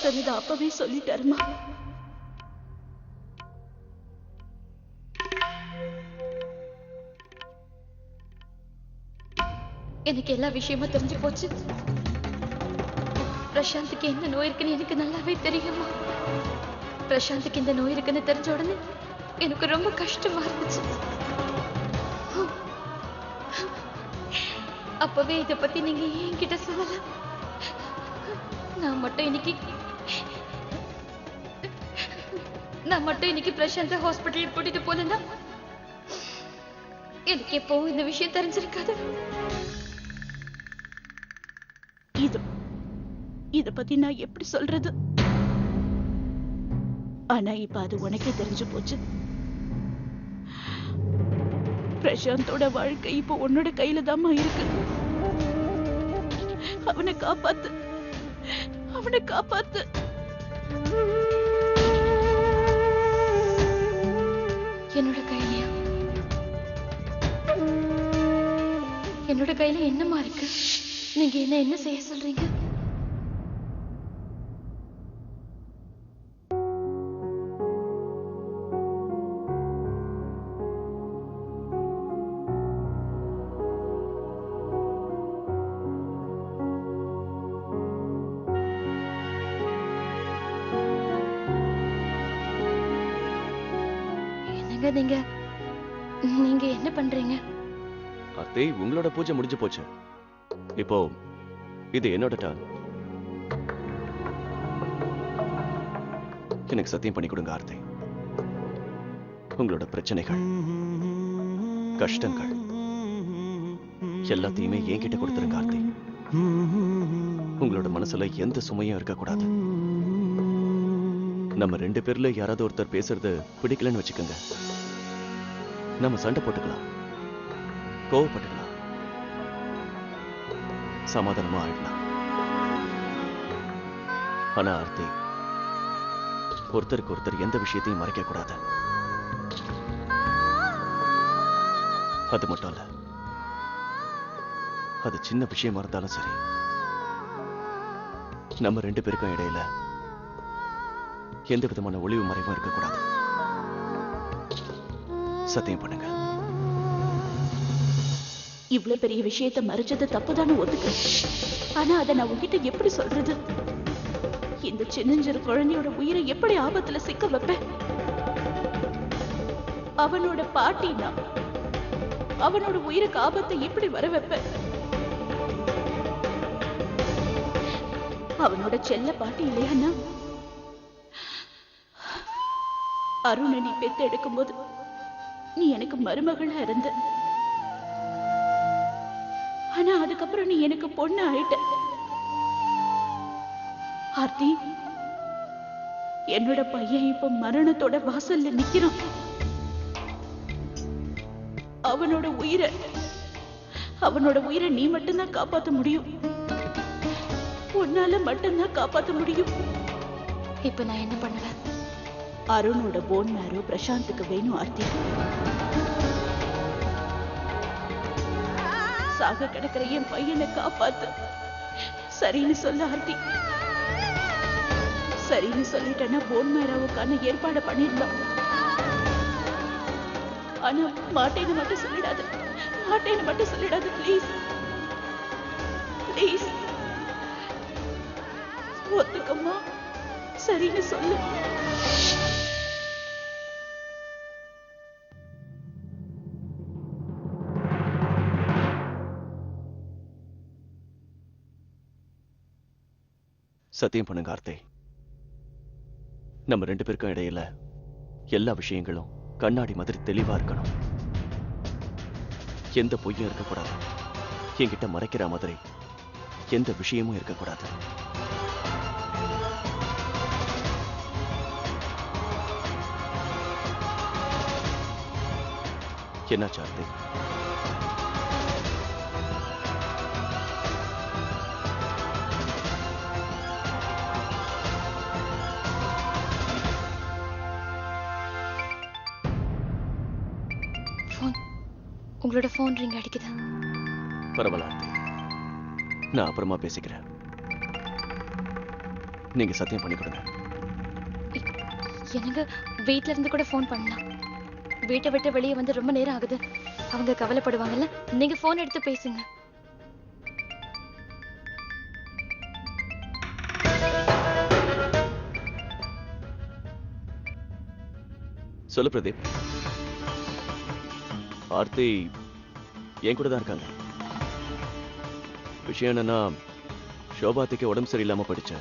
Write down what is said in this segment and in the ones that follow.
Doctor இதை அப்பவே சொல்லிட்டாருமா. எனக்கு எல்லா விஷயமும் தெரிஞ்சு போச்சு. பிரசாந்துக்கு என்ன நோய் இருக்குன்னு எனக்கு நல்லாவே தெரியுமா. பிரசாந்துக்கு இந்த நோய் இருக்குன்னு தெரிஞ்ச உடனே எனக்கு ரொம்ப கஷ்டமா இருந்துச்சு. அப்பவே இத பத்தி நீங்க என்கிட்ட சொல்லல. நான் மட்டும் இன்னைக்கு பிரசாந்த ஹாஸ்பிட்டல் கூட்டிட்டு போனா எனக்கு எப்பவும் இந்த விஷயம் தெரிஞ்சிருக்காது. இத பத்தி நான் எப்படி சொல்றது? ஆனா இப்ப அது உனக்கே தெரிஞ்சு போச்சு. பிரசாந்தோட வாழ்க்கை இப்ப உன்னோட கையில தாமா இருக்கு. அவனை காப்பாத்து, அவனை காப்பாத்து. என்னோட கையிலயா? என்னோட கையில என்னமா இருக்கு? நீங்க என்ன செய்ய சொல்றீங்க? நீங்க என்ன பண்றீங்க? அத்தை, உங்களோட பூஜை முடிஞ்சு போச்சு. இப்போ இது என்னோட டர்ன். எனக்கு சத்தியம் பண்ணி கொடுங்க ஆர்த்தி. உங்களோட பிரச்சனைகள், கஷ்டங்கள் எல்லாத்தையுமே என்கிட்ட கொடுத்துருங்க ஆர்த்தி. உங்களோட மனசுல எந்த சுமையும் இருக்கக்கூடாது. நம்ம 2 பேர்ல யாராவது ஒருத்தர் பேசுறது பிடிக்கலன்னு வச்சுக்கோங்க, நம்ம சண்டை போட்டுக்கலாம், கோவப்பட்டுக்கலாம், சமாதானமா ஆயிடலாம். ஆனா ஆர்த்தி, ஒருத்தருக்கு ஒருத்தர் எந்த விஷயத்தையும் மறைக்க கூடாது. அது மட்டும் இல்ல, அது சின்ன விஷயமா இருந்தாலும் சரி, நம்ம 2 பேருக்கும் இடையில எந்த விதமான ஒளிவு மறைவும் இருக்கக்கூடாது. சத்தியம் பண்ணுங்க. இவ்வளவு பெரிய விஷயத்தை மறைச்சது தப்புதானு ஒத்துக்க. ஆனா அதை நான் உங்ககிட்ட எப்படி சொல்றது? இந்த சின்னஞ்சிறு குழந்தையோட உயிரை எப்படி ஆபத்துல சிக்க வைப்பேன்? அவனோட பாட்டினா அவனோட உயிருக்கு ஆபத்தை எப்படி வர வைப்பேன்? அவனோட செல்ல பாட்டி இல்லையானா? அருணை நீ பெத்து எடுக்கும் போது நீ எனக்கு மருமகளா இருந்த. ஆனா அதுக்கப்புறம் நீ எனக்கு பொண்ணு ஆயிட்ட. ஆர்த்தி, என்னோட பையன் இப்ப மரணத்தோட வாசல்ல நிக்கிறான். அவனோட உயிரை நீ மட்டும்தான் காப்பாத்த முடியும். உன்னால மட்டும்தான் காப்பாத்த முடியும். இப்ப நான் என்ன பண்ணுவேன்? அருணோட போன் மேரோ பிரசாந்துக்கு வேணும் ஆர்த்தி. சாக கிடக்கிற என் பையனை காப்பாத்து. சரின்னு சொல்ல ஆர்த்தி. சரின்னு சொல்லிட்டேன்னா போன் மேரோவுக்கான ஏற்பாடு பண்ணிருந்தோம். ஆனா மாட்டேன்னு மட்டும் சொல்லிடாது. மாட்டேன்னு மட்டும் சொல்லிடாது. Please please ஒத்துக்கம்மா. சரின்னு சொல்லு. சத்தியம் பண்ணுங்க ஆர்த்தி. நம்ம 2 பேருக்கும் இடையில எல்லா விஷயங்களும் கண்ணாடி மாதிரி தெளிவா இருக்கணும். எந்த பொய்யும் இருக்கக்கூடாது. என்கிட்ட மறைக்கிற மாதிரி எந்த விஷயமும் இருக்கக்கூடாது. என்னாச்சு ஆர்த்தி? உங்களோட போன் ரிங் அடிக்குது. பரவாயில்ல ஆர்த்தி, நான் அப்புறமா பேசிக்கிறேன். நீங்க சத்தியம் பண்ணி கொடுங்க. எனக்கு வீட்ல இருந்து கூட ஃபோன் பண்ணலாம். வீட்டை விட்டு வெளியே வந்து ரொம்ப நேரம் ஆகுது. அவங்க கவலைப்படுவாங்கல்ல. நீங்க ஃபோன் எடுத்து பேசுங்க. சொல்லு பிரதீப். ஆர்த்தி என் கூட தான் இருக்காங்க. விஷயம் என்னன்னா, ஷோபாத்திக்கு உடம்பு சரியில்லாம போயிடுச்சு.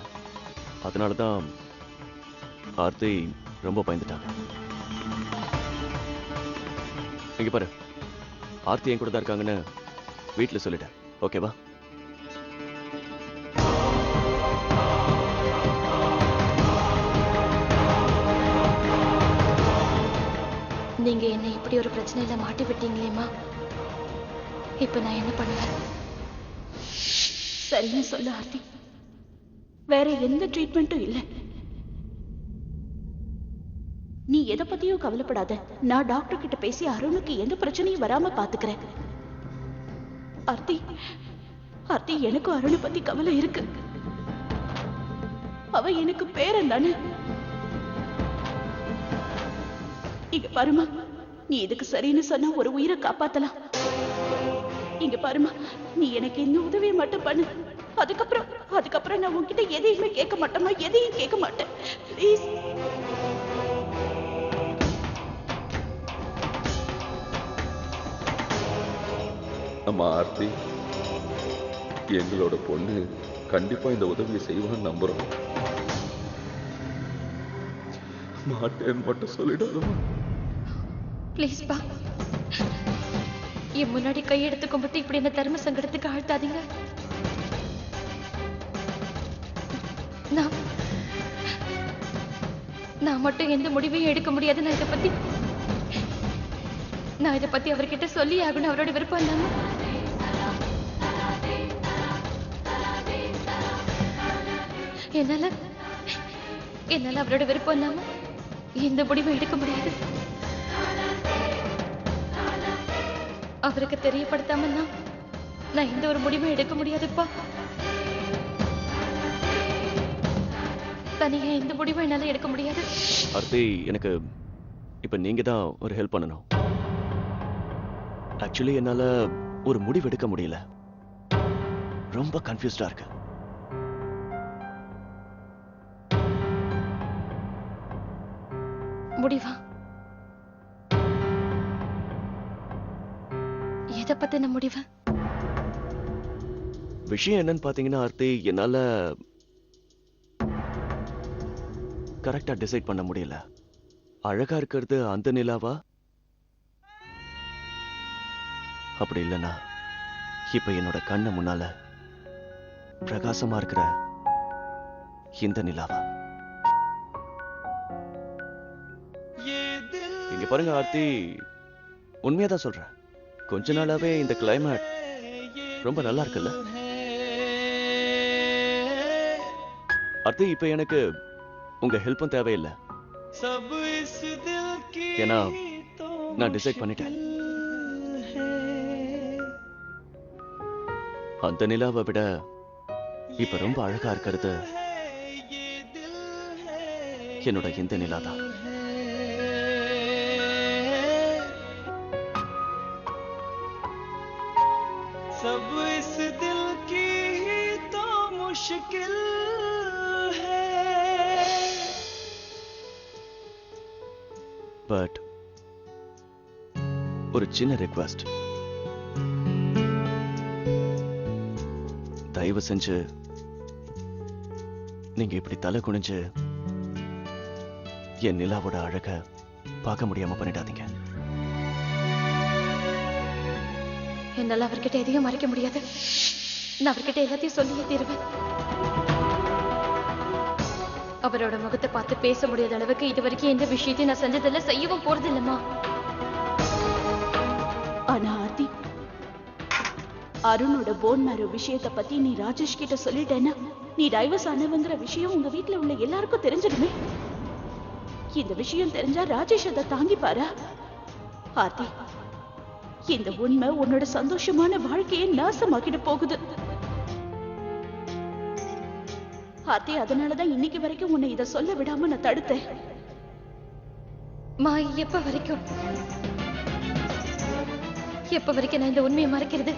அதனாலதான் ஆர்த்தி ரொம்ப பயந்துட்டாங்க. இங்க பாரு, ஆர்த்தி என் கூட தான் இருக்காங்கன்னு வீட்டுல சொல்லிட்டேன். ஓகேவா? நீங்க என்ன இப்படி ஒரு பிரச்சனையில மாட்டி விட்டீங்களேம்மா. இப்ப நான் என்ன பண்ணுவேன்? சரின்னு சொல்லு ஆர்த்தி. வேற எந்த ட்ரீட்மெண்ட்டும் இல்ல. நீ எதை பத்தியும் கவலைப்படாத. நான் டாக்டர் கிட்ட பேசி அருணுக்கு எந்த பிரச்சனையும் வராம பாத்துக்கிறேன். ஆர்த்தி, ஆர்த்தி, எனக்கும் அருணை பத்தி கவலை இருக்கு. அவ எனக்கு பேரன் தானே. இங்க பாருமா, நீ இதுக்கு சரின்னு சொன்னா ஒரு உயிரை காப்பாத்தலாம். இங்க பாருமா, நீ எனக்கு இந்த உதவியை மட்டும் பண்ணு. அதுக்கப்புறம் நான் உன்கிட்ட எதையுமே கேட்க மாட்டேமா. எதையும் கேட்க மாட்டேன். ப்ளீஸ். அம்மா ஆர்த்தி, எங்களோட பொண்ணு கண்டிப்பா இந்த உதவியை செய்வான்னு நம்புறோம். மாட்டேன்னு மட்டும் சொல்லிடாதம்மா. ப்ளீஸ் பா, என் முன்னாடி கையெடுத்து கும்பிட்டு இப்படி என்ன தர்ம சங்கடத்துக்கு ஆழ்த்தாதீங்க. நான் மட்டும் எந்த முடிவையும் எடுக்க முடியாது. நான் இதை பத்தி அவர்கிட்ட சொல்லி ஆகணும். அவரோட விருப்பம் இல்லாம என்னால அவரோட விருப்பம் இல்லாம எந்த முடிவும் எடுக்க முடியாது. அவருக்கு தெரியப்படுத்தாம நான் எந்த ஒரு முடிவும் எடுக்க முடியாதுப்பா. தனியா எந்த முடிவும் என்னால எடுக்க முடியாது. ஆர்த்தி, எனக்கு இப்ப நீங்க தான் ஒரு ஹெல்ப் பண்ணணும். ஆக்சுவலி என்னால ஒரு முடிவு எடுக்க முடியல. ரொம்ப கன்ஃபியூஸ்டா இருக்கு. முடிவா? எதை பத்தின முடிவு? விஷயம் என்னன்னு பாத்தீங்கன்னா ஆர்த்தி, என்னால கரெக்டா டிசைட் பண்ண முடியல. அழகா இருக்கிறது அந்த நிலாவா, அப்படி இல்லைன்னா இப்ப என்னோட கண்ணு முன்னால பிரகாசமா இருக்கிற இந்த நிலாவா? இங்க பாருங்க ஆர்த்தி, உண்மையாதான் சொல்றேன். கொஞ்ச நாளாவே இந்த கிளைமேட் ரொம்ப நல்லா இருக்குல்ல ஆர்த்தி? இப்ப எனக்கு உங்க ஹெல்ப்பும் தேவையில்லை. ஏன்னா நான் டிசைட் பண்ணிட்டேன். அந்த நிலாவை விட இப்ப ரொம்ப அழகா இருக்கிறது என்னோட இந்த நிலா தான். सब इस दिल की ही तो मुश्किल है. பட் ஒரு சின்ன ரிக்வெஸ்ட். தயவு செஞ்சு நீங்க இப்படி தலை குனிஞ்சு என் நிலாவோட அழக பார்க்க முடியாம பண்ணிடாதீங்க. என்னால அவர்கிட்ட எதையும் மறைக்க முடியாது. நான் அவர்கிட்ட எல்லாத்தையும் சொல்லியே தீருவேன். அவரோட முகத்தை பார்த்து பேச முடியாத அளவுக்கு இது வரைக்கும் எந்த விஷயத்தையும் நான் செஞ்சதில்லை, செய்யவும் போறது இல்லம்மா. ஆனா ஆர்த்தி, அருணோட போன் மேரோ விஷயத்தை பத்தி நீ ராஜேஷ் கிட்ட சொல்லிட்டேன்னா நீ டைவர்ஸ் ஆனவங்கிற விஷயம் உங்க வீட்டுல உள்ள எல்லாருக்கும் தெரிஞ்சிடுமே. இந்த விஷயம் தெரிஞ்சா ராஜேஷ் அதை தாங்கிப்பாரா? ஆர்த்தி, இந்த உண்மை உன்னோட சந்தோஷமான வாழ்க்கையை நாசமாக்கிட்டு போகுது. ஆர்த்தி, அதனாலதான் இன்னைக்கு வரைக்கும் உன்னை இத சொல்ல விடாம நான் தடுத்தேன். மா, எப்ப வரைக்கும் நான் இந்த உண்மையை மறைக்கிறது?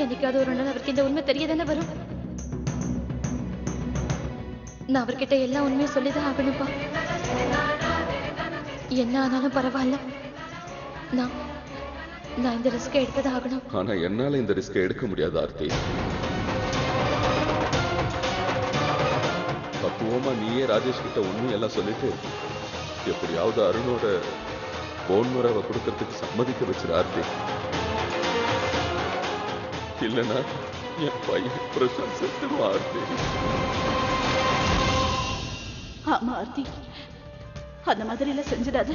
என்னைக்காவது ஒரு நாள் அவருக்கு இந்த உண்மை தெரியதானே வரும். நான் அவர்கிட்ட எல்லா உண்மையும் சொல்லிதான் ஆகணும்பா. என்ன ஆனாலும் பரவாயில்ல, நான் இந்த ரிஸ்கை எடுத்துதான் ஆகணும். ஆனா என்னால இந்த ரிஸ்கை எடுக்க முடியாது ஆர்த்தி. பக்குவமா நீயே ராஜேஷ் கிட்ட உண்மையெல்லாம் சொல்லிட்டு எப்படியாவது அருணோட போன் முறைவை கொடுக்கறதுக்கு சம்மதிக்க வச்சிரு ஆர்த்தி. இல்லைன்னா என் பையன் பிரசாந்த் செத்துருவான் ஆர்த்தி. ஆமா ஆர்த்தி, அந்த மாதிரி எல்லாம் செஞ்சிடாத.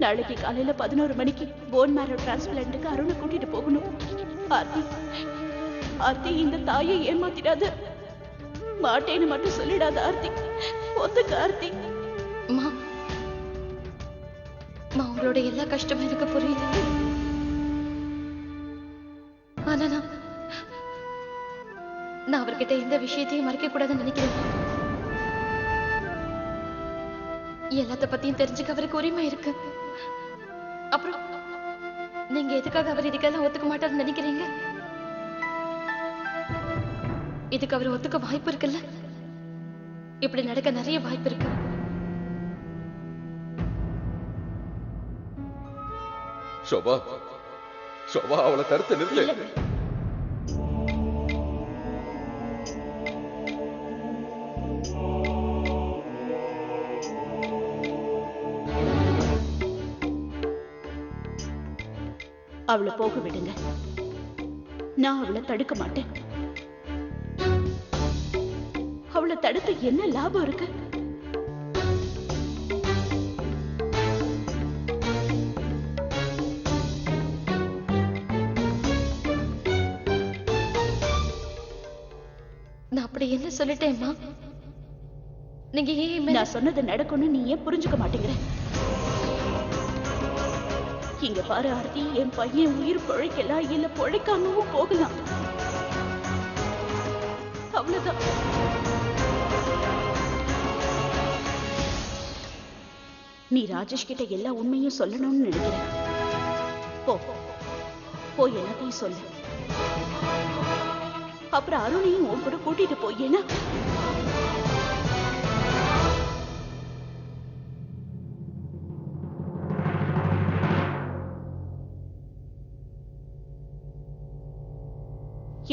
நாளைக்கு காலையில 11 மணிக்கு போன் மேரோ டிரான்ஸ்பிளான்ட்டுக்கு அருணை கூட்டிட்டு போகணும். ஆர்த்தி, ஆர்த்தி, இந்த தாயை ஏமாத்திடாத. மாட்டேன்னு மட்டும் சொல்லிடாத ஆர்த்தி. ஒத்துக்க ஆர்த்தி. மா, உங்களோட எல்லா கஷ்டமும் எனக்கு புரியுது. ஆனா நான் அவர்கிட்ட எந்த விஷயத்தையும் மறைக்க கூடாதுன்னு நினைக்கிறேன். எல்லாத்த பத்தியும் தெரிஞ்சுக்க அவருக்கு உரிமை இருக்கு. அப்புறம் நீங்க எதுக்காக அவர் இதுக்கெல்லாம் ஒத்துக்க மாட்டாருன்னு நினைக்கிறீங்க? இதுக்கு அவர் ஒத்துக்க வாய்ப்பு இருக்குல்ல? இப்படி நடக்க நிறைய வாய்ப்பு இருக்கு. ஷோபா, அவளை தடுத்து நிறுத்து. இல்ல, அவளை போக விடுங்க. நான் அவளை தடுக்க மாட்டேன். அவளை தடுத்து என்ன லாபம் இருக்கு? நான் அப்படி என்ன சொல்லிட்டேம்மா? நீங்க ஏன் நான் சொன்னது நடக்கும்னு நீ ஏன் புரிஞ்சுக்க மாட்டேங்கிற? இங்க பாரு ஆர்த்தி, என் பையன் உயிர் பொழைக்கலாம், இல்ல பொழைக்காமவும் போகலாம். அவ்வளவுதான். நீ ராஜேஷ் கிட்ட எல்லா உண்மையும் சொல்லணும்னு நினைக்கிற. போய் எல்லாத்தையும் சொல்லு. அப்புறம் அருணையும் உன் கூட கூட்டிட்டு போய். ஏன்னா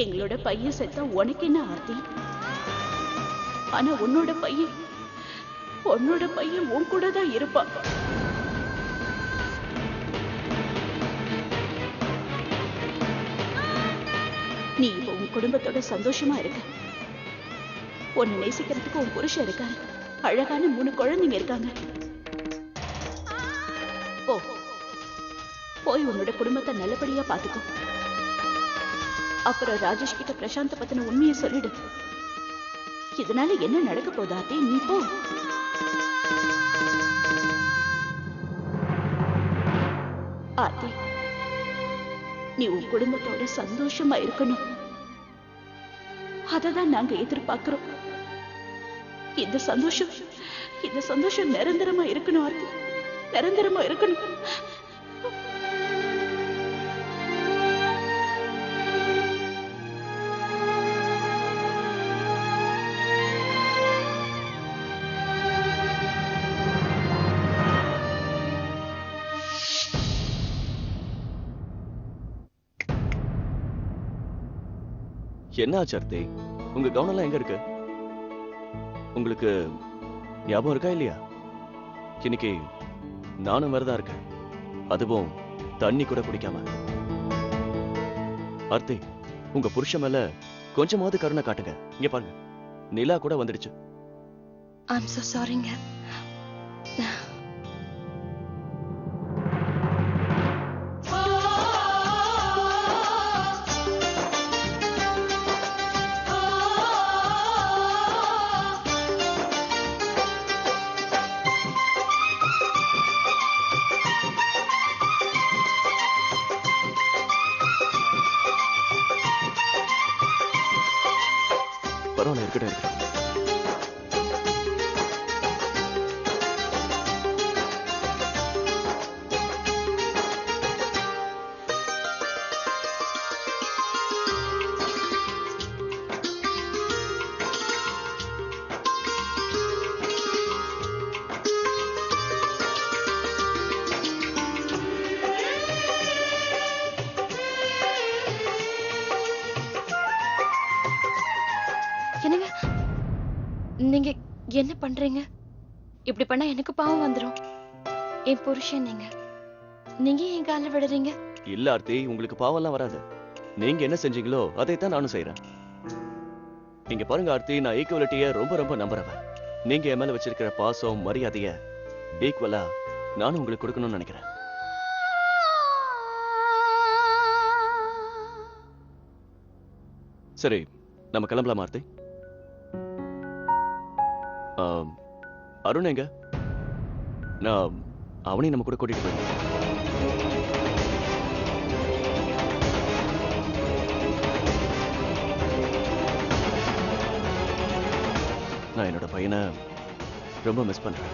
எங்களோட பையன் செத்தா உனக்கு என்ன ஆர்த்தி? ஆனா உன்னோட பையன் உன் கூட தான் இருப்பான். நீ இப்ப உன் குடும்பத்தோட சந்தோஷமா இருக்க. உன்னை நேசிக்கிறதுக்கு உன் புருஷன் இருக்காரு. அழகான 3 குழந்தைங்க இருக்காங்க. போய் உன்னோட குடும்பத்தை நல்லபடியா பாத்துக்கோ. அப்புறம் ராஜேஷ் கிட்ட பிரசாந்த் பத்தின உண்மையை சொல்லிடு. இதனால என்ன நடக்க போதா? நீ போ. ஆர்த்தி, நீ உன் குடும்பத்தோட சந்தோஷமா இருக்கணும். அததான் நாங்க எதிர்பார்க்கிறோம். இந்த சந்தோஷம் நிரந்தரமா இருக்கணும் ஆர்த்தி, நிரந்தரமா இருக்கணும். என்ன ஆச்சு ஆர்த்தி? உங்க கவனம்லாம் எங்க இருக்கு? உங்களுக்கு ஞாபகம் இருக்கா இல்லையா? இன்னைக்கு நானும் வரதா இருக்கேன், அதுவும் தண்ணி கூட குடிக்காம. ஆர்த்தி, உங்க புருஷன் மேல கொஞ்சமாவது கருணை காட்டுங்க. இங்க பாருங்க, நிலா கூட வந்துடுச்சு. I'm so sorryங்க. பரவாயில்ல, இருக்கட்டும் இருக்கட்டும். என்னங்க நீங்க என்ன பண்றீங்க? இப்படி பண்ணா எனக்கு பாவம் வந்துரும். என் புருஷன் நீங்க நீங்க என் கால விடுறீங்க. இல்ல ஆர்த்தி, உங்களுக்கு பாவம்லாம் வராது. நீங்க என்ன செஞ்சீங்களோ அதை தான் நானும் செய்யறேன். இங்க பாருங்க ஆர்த்தி, நான் ஈக்குவலிட்டிய ரொம்ப ரொம்ப நம்புறவன். நீங்க என் மேல வச்சிருக்கிற பாசம் மரியாதைய ஈக்குவலா நானும் உங்களுக்கு கொடுக்கணும்னு நினைக்கிறேன். சரி, நம்ம கிளம்பலாம் ஆர்த்தி. அருண் எங்க? நான் அவனையும் நம்ம கூட கூட்டிட்டு போயிருந்தேன். நான் என்னோட பையனை ரொம்ப மிஸ் பண்றேன்.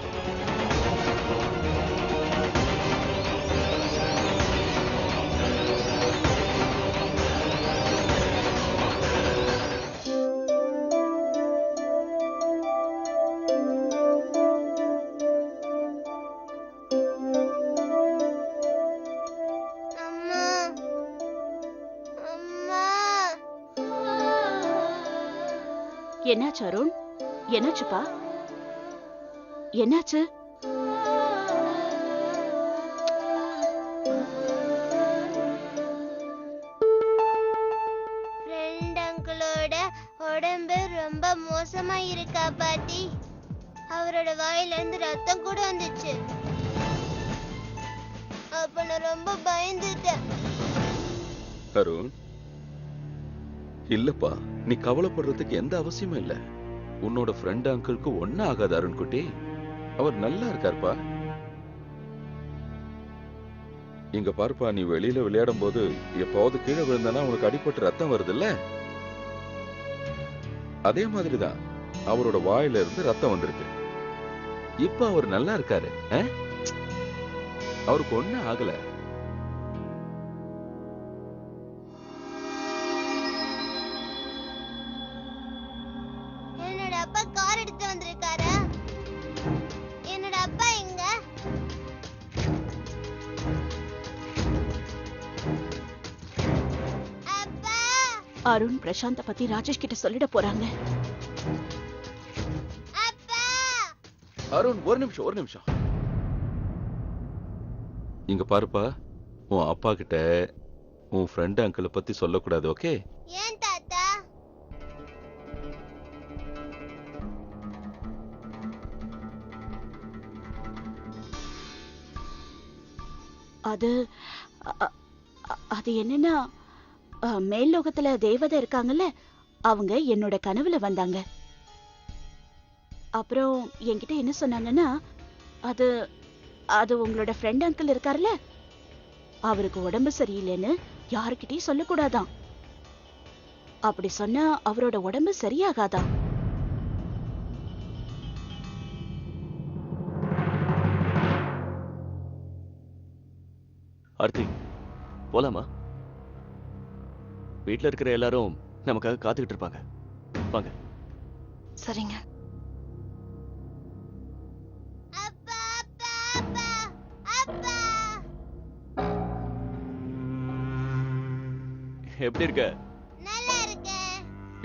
என்னாச்சு அருண்? என்னாச்சுப்பா? என்னாச்சு? ஃப்ரெண்ட் அங்கிளோட உடம்பு ரொம்ப மோசமா இருக்கா பாட்டி. அவரோட வாயில இருந்து ரத்தம் கூட வந்துச்சு. அப்ப நான் ரொம்ப பயந்துட்டேன். அருண், இல்லப்பா, நீ கவலைப்படுறதுக்கு எந்த அவசியமும் இல்ல. உன்னோட ஃப்ரெண்ட் அங்கிளுக்கு ஒன்னும் ஆகாது அருண் குட்டி. அவர் நல்லா இருக்காருப்பா. இங்க பாருப்பா, நீ வெளியில விளையாடும் போது எப்பாவது கீழே விழுந்தானா உனக்கு அடிபட்டு ரத்தம் வருதுல்ல, அதே மாதிரிதான் அவரோட வாயில இருந்து ரத்தம் வந்திருக்கு. இப்ப அவர் நல்லா இருக்காரு. அவருக்கு ஒன்னும் ஆகல. என்னோட அப்பா கார் எடுத்து வந்திருக்காரா? என்னோட அப்பா எங்க? அப்பா! அருண் பிரசாந்த பத்தி ராஜேஷ் கிட்ட சொல்லிட போறாங்க. அப்பா! அருண், ஒரு நிமிஷம். இங்க பாருப்பா, உன் அப்பா கிட்ட உன் ஃப்ரெண்ட் அங்கிளை பத்தி சொல்லக்கூடாது, ஓகே? ஏன் தாத்தா? அது அது என்னன்னா, மேல் லோகத்துல தேவதை இருக்காங்கல்ல, அவங்க என்னோட கனவுல வந்தாங்க. அப்புறம் என்கிட்ட என்ன சொன்னாங்கன்னா, அது அது உங்களோட ஃப்ரெண்ட் அங்கிள் இருக்காருல்ல, அவருக்கு உடம்பு சரியில்லைன்னு யாருக்கிட்டையும் சொல்லக்கூடாதாம். அப்படி சொன்னா அவரோட உடம்பு சரியாகாதாம். ஆர்த்தி, போலாமா? வீட்ல இருக்கிற எல்லாரும் நமக்காக காத்துக்கிட்டு இருப்பாங்க. வாங்க. சரிங்க. அப்பா! அப்பா! அப்பா! அப்பா! எப்படி இருக்க? நல்லா இருக்கேன்.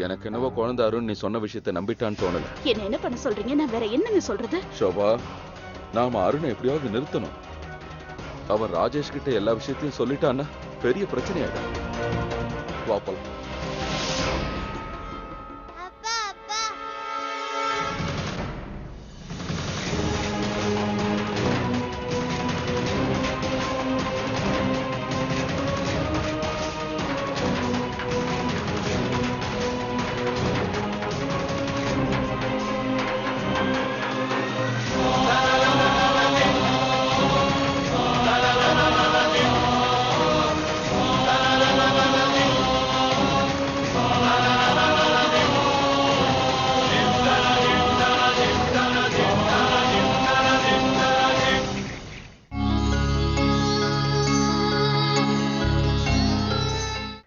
எனக்கு என்னவோ குழந்தை அருண் நீ சொன்ன விஷயத்தை நம்பிட்டான்னு தோணல. என்ன பண்ண சொல்றீங்க? நான் வேற என்னன்னு சொல்றது? ஷோபா, நாம அருணை எப்படியாவது நிறுத்தணும். அவன் ராஜேஷ் கிட்ட எல்லா விஷயத்தையும் சொல்லிட்டான்னா பெரிய பிரச்சனை ஆயிடும். வா போலாம்.